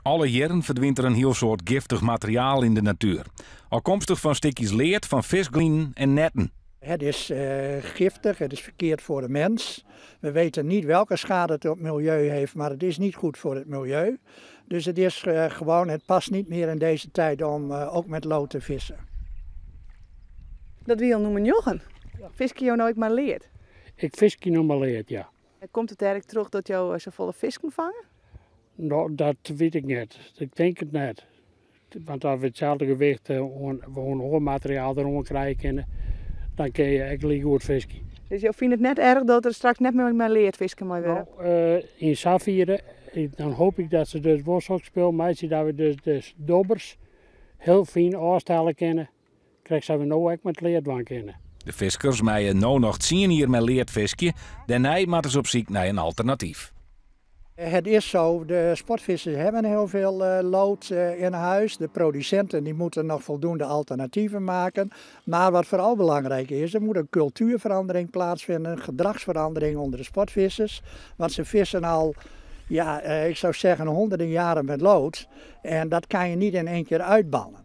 Alle jaren verdwijnt er een heel soort giftig materiaal in de natuur. Afkomstig van stukjes leert van visglien en netten. Het is giftig, het is verkeerd voor de mens. We weten niet welke schade het op het milieu heeft, maar het is niet goed voor het milieu. Dus het is het past niet meer in deze tijd om ook met lood te vissen. Dat wil noemen Jochen. Viske je nooit maar leert. Ik viske nog maar leert, ja. Komt het eigenlijk terug dat jou zo volle vis kan vangen? Nou, dat weet ik niet. Ik denk het niet. Want als we hetzelfde gewicht gewoon hoormateriaal eronder krijgen, dan kun je eigenlijk goed visken. Dus je vindt het net erg dat er straks net meer leert visken maar weer? Nou, in Saffieren, dan hoop ik dat ze dus worstels spelen, maar dat we dus dobbers heel fijn afstellen kunnen, krijgen ze nou ook met leerdwang kunnen. De viskers mij nou nog 10 jaar met leert visken, daarna moeten ze op zoek naar een alternatief. Het is zo, de sportvissers hebben heel veel lood in huis. De producenten die moeten nog voldoende alternatieven maken. Maar wat vooral belangrijk is, er moet een cultuurverandering plaatsvinden, een gedragsverandering onder de sportvissers. Want ze vissen al, ik zou zeggen, honderden jaren met lood. En dat kan je niet in één keer uitbannen.